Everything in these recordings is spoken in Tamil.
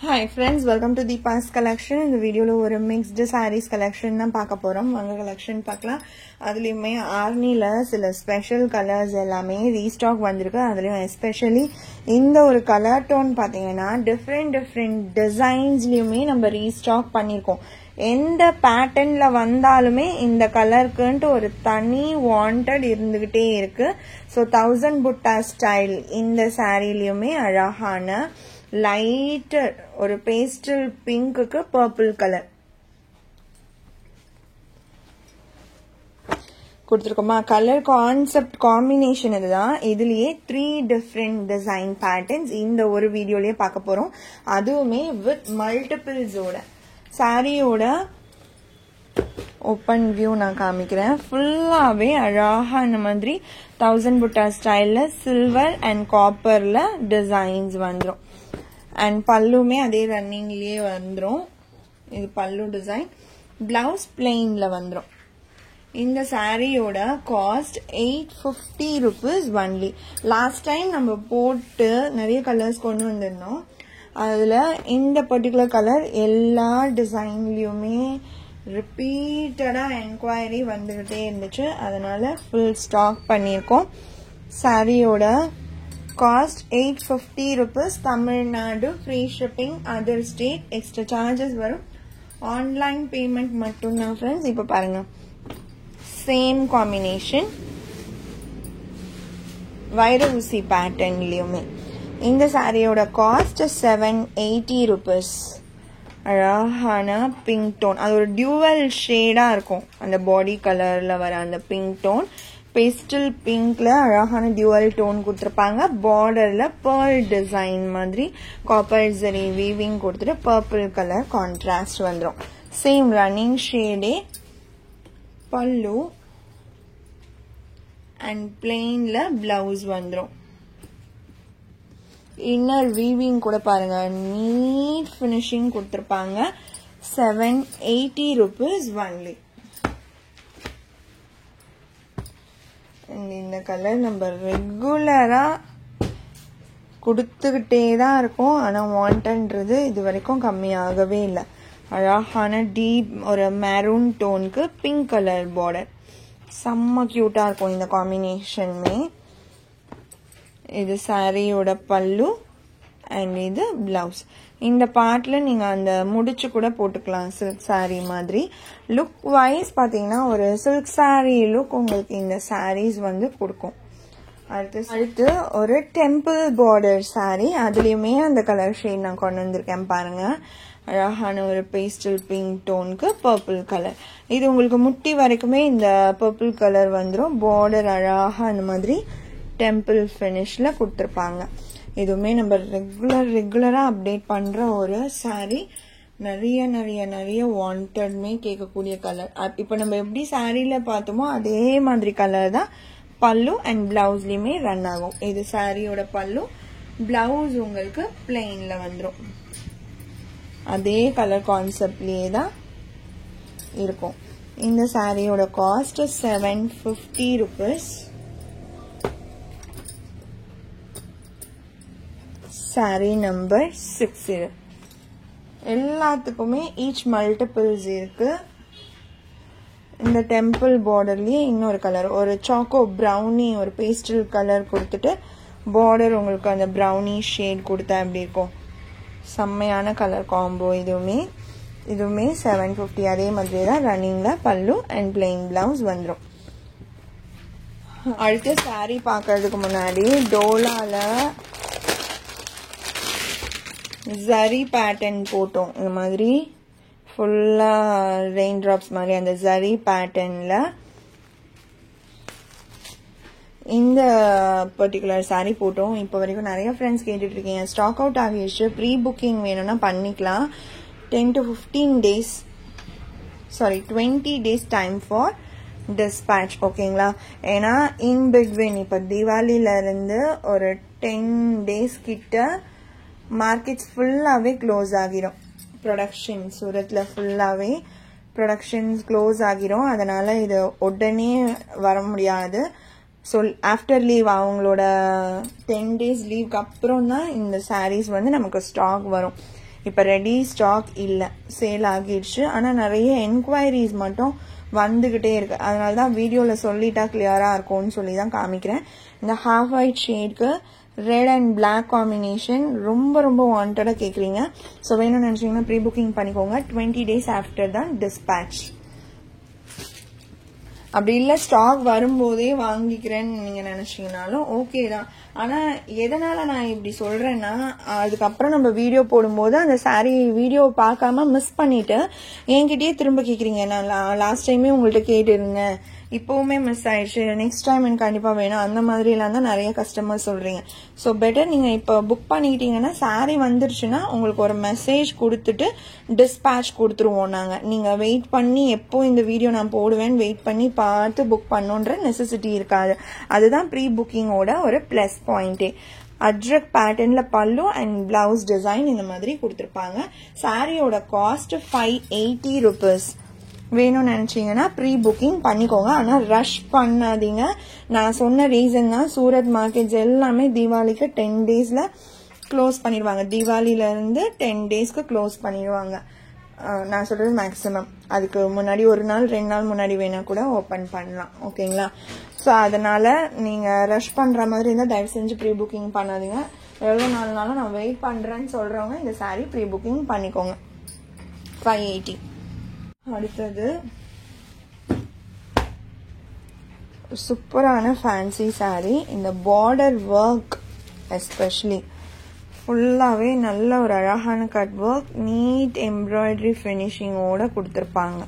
Hi friends, welcome to Deepa's collection. In the video ஒரு mixed sarees collection தான் பார்க்க போறோம். வாங்க collection பார்க்கலாம். அதுலயுமே ஆர்னில சில ஸ்பெஷல் கலர்ஸ் எல்லாமே ரீஸ்டாக் வந்திருக்கு. அதுலயும் எஸ்பெஷலி இந்த ஒரு கலர் டோன் பாத்தீங்கன்னா டிஃபரெண்ட் டிசைன்ஸ்லயுமே நம்ம ரீஸ்டாக் பண்ணிருக்கோம். எந்த பேட்டர்ன்ல வந்தாலுமே இந்த கலருக்குன்ட்டு ஒரு தனி வாண்டட் இருந்துகிட்டே இருக்கு. ஸோ 1000 புட்டா ஸ்டைல் இந்த சாரிலயுமே அழகான லைட் ஒரு பேஸ்டல் பிங்க்குக்கு பர்பிள் கலர் கொடுத்துருக்கோமா. கலர் கான்செப்ட் காம்பினேஷன் இதுதான். இதுலயே 3 டிஃப்ரெண்ட் டிசைன் பேட்டர்ன்ஸ் இந்த ஒரு வீடியோலயே பார்க்க போறோம். அதுவுமே வித் மல்டிபிள்ஸோட சாரியோட ஓப்பன் வியூ நான் காமிக்கிறேன். ஃபுல்லாவே அழகா இந்த மாதிரி 1000 புட்டா ஸ்டைல்ல சில்வர் அண்ட் காப்பர்ல டிசைன்ஸ் வந்துடும். அண்ட் பல்லுமே அதே ரன்னிங்லயே வந்துடும். இது பல்லு டிசைன். பிளவுஸ் பிளெயின்ல வந்துடும். இந்த சாரியோட cost 850 rupees only. Last time நம்ம போட்டு நிறைய கலர்ஸ் கொண்டு வந்திருந்தோம். அதுல இந்த பர்டிகுலர் கலர் எல்லா டிசைன்லயுமே ரிப்பீட்டடா என்கொயரி வந்துகிட்டே இருந்துச்சு. அதனால ஃபுல் ஸ்டாக் பண்ணியிருக்கோம். சாரியோட cost 850 rupees. Tamil Nadu free shipping, other state extra charges வரும். ஆன்லைன் பேமெண்ட் மட்டும்தான் ஃப்ரெண்ட்ஸ். இப்போ பாருங்க, சேம் காம்பினேஷன் வைர ஊசி பேட்டர்ன்லயுமே. இந்த சாரியோட காஸ்ட் 780 rupees. அழகான பிங்க் டோன், அது ஒரு டியூவல் ஷேடா இருக்கும். அந்த பாடி கலர்ல வர அந்த பிங்க் டோன் பேஸ்டல் பிங்க்ல அழகான டியூவல் டோன் கொடுத்துருப்பாங்க. பார்டர்ல பேர்ல் டிசைன் மாதிரி காப்பர் ஜரி வீவிங் கொடுத்துட்டு பர்பிள் கலர் கான்ட்ராஸ்ட் வந்துடும். சேம் ரன்னிங் ஷேடே பல்லு அண்ட் பிளெயின்ல பிளவுஸ் வந்துடும். இன்னர் வீவிங் கூட பாருங்க, நீட் பினிஷிங் கொடுத்துருப்பாங்க. 780 rupees ஒன்லி. இந்த கலர் நம்ம ரெகுலரா கொடுத்துக்கிட்டே தான் இருக்கும். ஆனா வாண்டன்றது இது வரைக்கும் கம்மியாகவே இல்லை. அழகான டீப் ஒரு மெரூன் டோனுக்கு பிங்க் கலர் பார்டர் செம்ம கியூட்டா இருக்கும் இந்த காம்பினேஷனுமே. இது சாரியோட பல்லு அண்ட் இது பிளவுஸ். இந்த பார்ட்ல நீங்க அந்த முடிச்சு கூட போட்டுக்கலாம் சில்க் சாரி மாதிரி. லுக் வைஸ் பாத்தீங்கன்னா ஒரு சில்க் சாரி லுக் உங்களுக்கு இந்த சாரீஸ் வந்து கொடுக்கும். அடுத்து ஒரு டெம்பிள் பார்டர் சாரி. அதுலயுமே அந்த கலர் ஷேட் நான் கொண்டு வந்திருக்கேன் பாருங்க. அழகான ஒரு பேஸ்டல் பிங்க் டோனுக்கு பர்பிள் கலர். இது உங்களுக்கு முட்டி வரைக்குமே இந்த பர்பிள் கலர் வந்துடும். பார்டர் அழகா அந்த மாதிரி டெம்பிள் ஃபினிஷ்ல கொடுத்துருப்பாங்க. இதுவுமே நம்ம ரெகுலரா அப்டேட் பண்ற ஒரு சாரி. நிறைய வாண்டட்மே கேட்கக்கூடிய கலர். இப்ப நம்ம எப்படி சாரியில பார்த்தோமோ அதே மாதிரி கலர் தான் பல்லு அண்ட் பிளவுஸ்லயுமே ரன் ஆகும். இது சாரியோட பல்லு, பிளவுஸ் உங்களுக்கு பிளெயின்ல வந்துடும். அதே கலர் கான்செப்ட்லயே தான் இருக்கும். இந்த சாரியோட காஸ்ட் 750 rupees. Sorry number 6. எல்லாத்துக்குமே ஈச் மல்டிபிள்ஸ் இருக்கு. இந்த டெம்பிள் பார்டர்லயே இன்னொரு கலர், ஒரு சாக்கோ ப்ரௌனி, ஒரு பேஸ்டல் கலர் கொடுத்துட்டு பார்டர் உங்களுக்கு அந்த ப்ரௌனி ஷேட் கொடுத்தா எப்படி இருக்கும். செம்மையான கலர் காம்போ. இதுவுமே 750. அதே மாதிரி தான் ரன்னிங்ல பல்லு அண்ட் பிளெயின் பிளவுஸ் வந்துடும். அடுத்த சாரி பார்க்கறதுக்கு முன்னாடி டோலால ஜரி பேட்டர்ன் போட்டோம். இந்த மாதிரி ஃபுல்லா ரெயின் டிராப்ஸ் மாதிரி அந்த ஜரி பேட்டர்ன்ல இந்த பர்டிகுலர் சாரி போட்டோம். இப்போ வரைக்கும் நிறைய ஃப்ரெண்ட்ஸ் கேட்டுட்டு இருக்கீங்க. ஸ்டாக் அவுட் ஆகிடுச்சு. ப்ரீ புக்கிங் வேணும்னா பண்ணிக்கலாம். 10 to 15 days 20 days time for dispatch. ஓகேங்களா? ஏன்னா இன் பிட்வீன் இப்ப தீபாவளியில இருந்து ஒரு 10 days கிட்ட மார்க்கெட்ஸ் ஃபுல்லாவே க்ளோஸ் ஆகிரும். ப்ரொடக்ஷன் சூரத்ல ஃபுல்லாவே ப்ரொடக்ஷன்ஸ் க்ளோஸ் ஆகிரும். அதனால இது உடனே வர முடியாது. ஸோ ஆஃப்டர் லீவ் அவங்களோட 10 days லீவுக்கு அப்புறம் தான் இந்த சாரீஸ் வந்து நமக்கு ஸ்டாக் வரும். இப்போ ரெடி ஸ்டாக் இல்லை, சேல் ஆகிடுச்சு. ஆனால் நிறைய என்கொயரிஸ் மட்டும் வந்துக்கிட்டே இருக்கு. அதனால தான் வீடியோவில் சொல்லிட்டா கிளியராக இருக்கும்னு சொல்லி தான் காமிக்கிறேன். இந்த ஹாஃப் ஒயிட் ஷேட்க்கு ரெட் அண்ட் பிளாக் காம்பினேஷன் ரொம்ப ரொம்ப வாண்டடாக கேட்குறீங்க. ஸோ வேணும்னு நினச்சிங்கன்னா ப்ரீ புக்கிங் பண்ணிக்கோங்க. 20 days ஆஃப்டர் தான் டிஸ்பேட்ச். அப்படி இல்லை ஸ்டாக் வரும்போதே வாங்கிக்கிறேன்னு நீங்கள் நினச்சிங்கனாலும் ஓகே தான். ஆனால் எதனால் நான் இப்படி சொல்கிறேன்னா, அதுக்கப்புறம் நம்ம வீடியோ போடும்போது அந்த சாரீ வீடியோ பார்க்காம மிஸ் பண்ணிவிட்டு என்கிட்டயே திரும்ப கேட்குறீங்க. நான் லாஸ்ட் டைமே உங்கள்கிட்ட கேட்டுருங்க, இப்போவுமே மிஸ் ஆயிடுச்சு, நெக்ஸ்ட் டைம் எனக்கு கண்டிப்பாக வேணும், அந்த மாதிரிலாம் தான் நிறைய கஸ்டமர் சொல்கிறீங்க. ஸோ பெட்டர் நீங்கள் இப்போ புக் பண்ணிக்கிட்டீங்கன்னா சாரீ வந்துருச்சுன்னா உங்களுக்கு ஒரு மெசேஜ் கொடுத்துட்டு டிஸ்பேட்ச் கொடுத்துருவோம் நாங்கள். நீங்கள் வெயிட் பண்ணி எப்போ இந்த வீடியோ நான் போடுவேன்னு வெயிட் பண்ணி பார்த்து புக் பண்ணுன்ற நெசசிட்டி இருக்காது. அதுதான் ப்ரீ புக்கிங்கோட ஒரு ப்ளஸ் பாயிண்டே. அட்ரக் பேட்டர்ன்ல பல்லு அண்ட் பிளவுஸ் டிசைன் இந்த மாதிரி கொடுத்துருப்பாங்க. சாரியோட காஸ்ட் 580 rupees. வேணும்னு நினைச்சீங்கன்னா ப்ரீ புக்கிங் பண்ணிக்கோங்க. ஆனால் ரஷ் பண்ணாதீங்க. நான் சொன்ன ரீசன் தான், சூரத் மார்க்கெட்ஸ் எல்லாமே தீபாவளிக்கு 10 daysல க்ளோஸ் பண்ணிடுவாங்க. தீபாவளியிலேருந்து 10 daysக்கு க்ளோஸ் பண்ணிடுவாங்க. நான் சொல்றது மேக்ஸிமம். அதுக்கு முன்னாடி ஒரு நாள் 2 நாள் முன்னாடி வேணா கூட ஓப்பன் பண்ணலாம். ஓகேங்களா? ஸோ அதனால நீங்கள் ரஷ் பண்ணுற மாதிரி இருந்தால் தயவு செஞ்சு ப்ரீ புக்கிங் பண்ணாதீங்க. எவ்வளோ நாள்னாலும் நான் வெயிட் பண்ணுறேன்னு சொல்கிறவங்க இந்த சாரீ ப்ரீ புக்கிங் பண்ணிக்கோங்க. 580. அடுத்தது சூப்பரான ஃபேன்சி சாரீ. இந்த பார்டர் ஒர்க் எஸ்பெஷலி ஃபுல்லாகவே நல்ல ஒரு அழகான கட் ஒர்க், நீட் எம்ப்ராய்டரி ஃபினிஷிங்கோட கொடுத்துருப்பாங்க.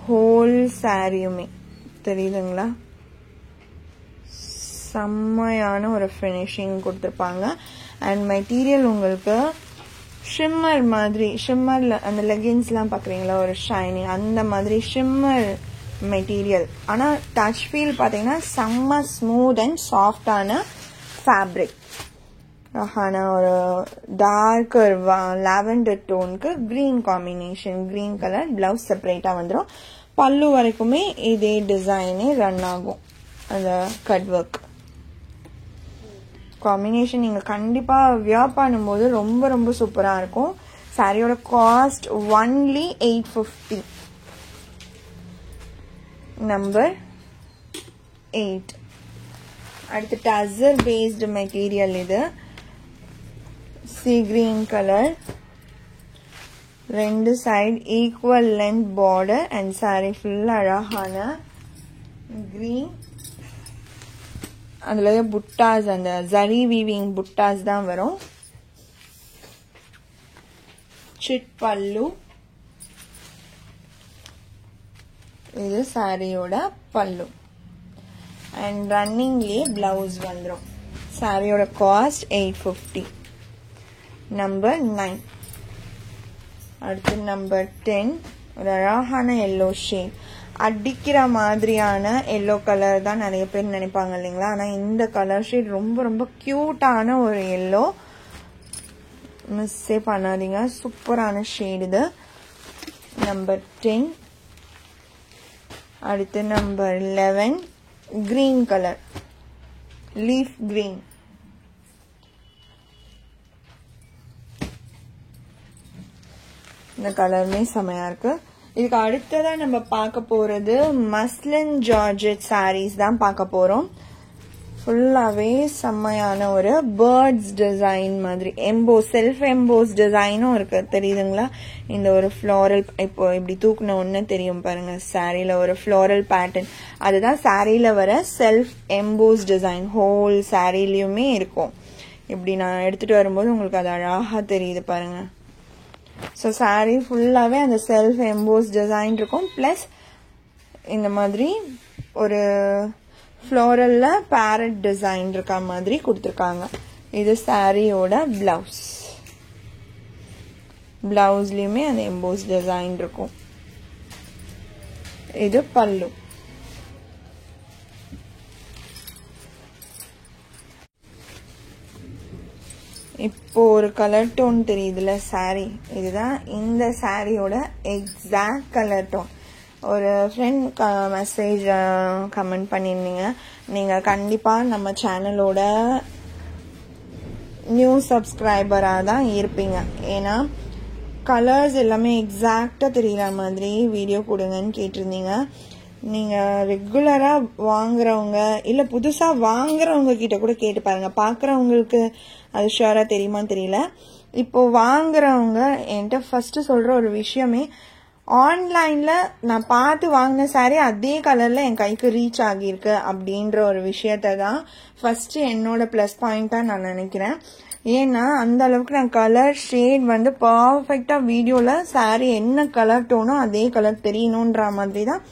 ஹோல் சாரியுமே தெரியுதுங்களா? செம்மையான ஒரு ஃபினிஷிங் கொடுத்துருப்பாங்க. அண்ட் மெட்டீரியல் உங்களுக்கு ஷிம்மர் மாதிரி, ஷிம்மர்ல அந்த லெகின்ஸ்லாம் பார்க்குறீங்களா, ஒரு ஷைனிங் அந்த மாதிரி ஷிம்மர் மெட்டீரியல். ஆனால் டச் ஃபீல் பார்த்தீங்கன்னா செம்ம ஸ்மூத் அண்ட் சாஃப்டான ஃபேப்ரிக். ஆனா ஒரு டார்க்கர் லாவெண்டர் டோனுக்கு green combination, green colour. Blouse செப்பரேட்டாக வந்துடும். பல்லு வரைக்குமே இதே டிசைனே ரன் ஆகும். அந்த கட் ஒர்க் காம்பினேஷன் நீங்கள் கண்டிப்பாக வியர் பண்ணும்போது ரொம்ப ரொம்ப சூப்பராக இருக்கும். சாரியோட காஸ்ட் ஒன்லி 850. நம்பர் 8. அடுத்து டசர் பேஸ்டு மெட்டீரியல். இது C green colour, 2 side equal length border and sorry full அழகான கிரீன். அதில் புட்டாஸ், அந்த ஜரி வீவிங் புட்டாஸ் தான் வரும். சிட் பல்லு. இது சாரியோட பல்லு. அண்ட் ரன்னிங்லேயே பிளவுஸ் வந்துடும். சாரியோட காஸ்ட் 850. நம்பர் 9. அடுத்து நம்பர் 10. ஒரு அழகான எல்லோ ஷேட், அடிக்கிற மாதிரியான எல்லோ கலர் தான் நிறைய பேர் நினைப்பாங்க இல்லைங்களா? ஆனால் இந்த கலர் ஷேட் ரொம்ப ரொம்ப கியூட்டான ஒரு எல்லோ, மிஸ்ஸே பண்ணாதீங்க. சூப்பரான ஷேட் இது. நம்பர் 10. அடுத்து number 11. Green colour, leaf green. இந்த கலருமே செமையா இருக்கு. இதுக்கு அடுத்ததா நம்ம பார்க்க போறது மஸ்லின் ஜார்ஜெட் சாரீஸ் தான் பார்க்க போறோம். ஃபுல்லாவே செம்மையான ஒரு பேர்ட்ஸ் டிசைன் மாதிரி செல்ஃப் எம்போஸ் டிசைனும் இருக்கு. தெரியுதுங்களா? இந்த ஒரு ஃப்ளோரல், இப்போ இப்படி தூக்குன ஒன்று தெரியும் பாருங்க, சாரியில ஒரு ஃப்ளோரல் பேட்டர்ன். அதுதான் சாரியில வர செல்ஃப் எம்போஸ் டிசைன். ஹோல் சாரிலையுமே இருக்கும். இப்படி நான் எடுத்துட்டு வரும்போது உங்களுக்கு அது அழகா தெரியுது பாருங்க. ஸோ சாரீ ஃபுல்லாகவே அந்த செல்ஃப் எம்போஸ் டிசைன் இருக்கும். ப்ளஸ் இந்த மாதிரி ஒரு ஃப்ளோரலில் பேரட் டிசைன் இருக்க மாதிரி கொடுத்துருக்காங்க. இது சாரியோட பிளவுஸ். பிளவுஸ்லையுமே அந்த எம்போஸ் டிசைன் இருக்கும். இது பல்லு. இப்போ ஒரு கலர் டோன் தெரியுதுல சாரி, இதுதான் இந்த சாரியோட எக்ஸாக்ட் கலர் டோன். ஒரு ஃப்ரெண்ட் மெசேஜ் கமெண்ட் பண்ணியிருந்தீங்க, நீங்கள் கண்டிப்பாக நம்ம சேனலோட நியூ சப்ஸ்கிரைபராக தான் இருப்பீங்க. ஏன்னா கலர்ஸ் எல்லாமே எக்ஸாக்டா தெரியற மாதிரி வீடியோ கொடுங்கன்னு கேட்டிருந்தீங்க. நீங்க ரெகுலரா வாங்குறவங்க இல்ல புதுசா வாங்குறவங்க கிட்ட கூட கேட்டு பாருங்க. பாக்குறவங்களுக்கு அது ஷுவரா தெரியுமான்னு தெரியல. இப்போ வாங்குறவங்க என்கிட்ட ஃபர்ஸ்ட் சொல்ற ஒரு விஷயமே, ஆன்லைன்ல நான் பார்த்து வாங்கின சாரி அதே கலர்ல என் கைக்கு ரீச் ஆகியிருக்கு அப்படின்ற ஒரு விஷயத்த தான் ஃபர்ஸ்ட் என்னோட பிளஸ் பாயிண்டா நான் நினைக்கிறேன். ஏன்னா அந்த அளவுக்கு நான் கலர் ஷேட் வந்து பர்ஃபெக்டா வீடியோல சாரி என்ன கலர் டோனோ அதே கலர் தெரியணும்ன்ற மாதிரி தான்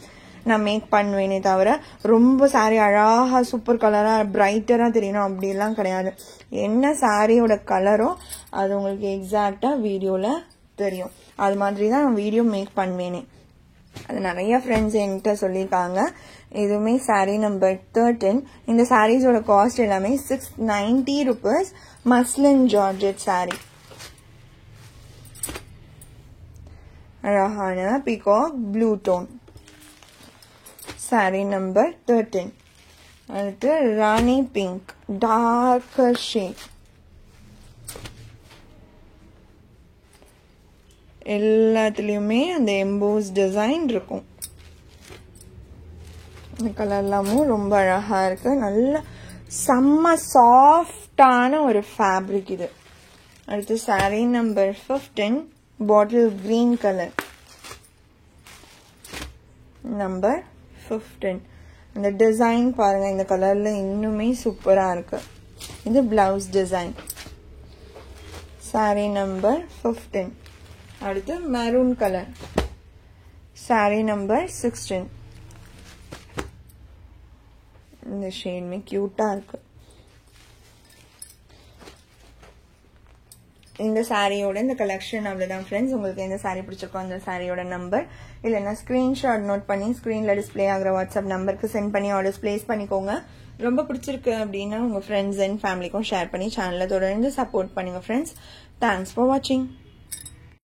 நான் மேக் பண்ணுவேனே தவிர ரொம்ப சாரி அழகா சூப்பர் கலரா பிரைட்டரா தெரியணும் அப்படிலாம் கிடையாது. என்ன சாரியோட கலரோ அது உங்களுக்கு எக்ஸாக்டா வீடியோல தெரியும். அது மாதிரி தான் நான் வீடியோ மேக் பண்ணுவேனே. அது நிறைய ஃப்ரெண்ட்ஸ் என்கிட்ட சொல்லியிருக்காங்க. இதுவுமே சாரி நம்பர் 13. இந்த சாரீஸோட காஸ்ட் எல்லாமே 690 rupees. மஸ்லின் ஜார்ஜெட் சாரி, அழகான peacock blue tone sari number 13. அடுத்து ராணி பிங்க் டார்க்கர் ஷேட். எல்லாத்துலயுமே அந்த எம்போஸ் டிசைன் இருக்கும். இந்த கலர் எல்லாமும் ரொம்ப அழகா இருக்கு. நல்ல செம்ம சாஃப்டான ஒரு ஃபேப்ரிக் இது. அடுத்து sorry number 15 bottle green colour number 15. இந்த டிசைன் பாருங்க, இந்த கலர்ல இன்னுமே சூப்பரா இருக்கு. இது பிளவுஸ் டிசைன். Sorry number 15. அடுத்து மெரூன் கலர் சாரி நம்பர் 16. இந்த ஷேட்மே கியூட்டா இருக்கு. இந்த சாரியோட இந்த கலெக்ஷன் அவ்வளவுதான் ஃப்ரெண்ட்ஸ். உங்களுக்கு எந்த சாரி பிடிச்சிருக்கோ அந்த சாரியோட நம்பர் இல்லைன்னா ஸ்கிரீன்ஷாட் நோட் பண்ணி ஸ்கிரீன்ல டிஸ்பிளே ஆகிற வாட்ஸ்அப் நம்பருக்கு சென்ட் பண்ணி ஆர்டர்ஸ் பிளேஸ் பண்ணிக்கோங்க. ரொம்ப பிடிச்சிருக்கு அப்படின்னா உங்க ஃப்ரெண்ட்ஸ் அண்ட் ஃபேமிலிக்கும் ஷேர் பண்ணி சேனலை தொடர்ந்து சப்போர்ட் பண்ணுங்க ஃப்ரெண்ட்ஸ். தேங்க்ஸ் ஃபார் வாட்சிங்.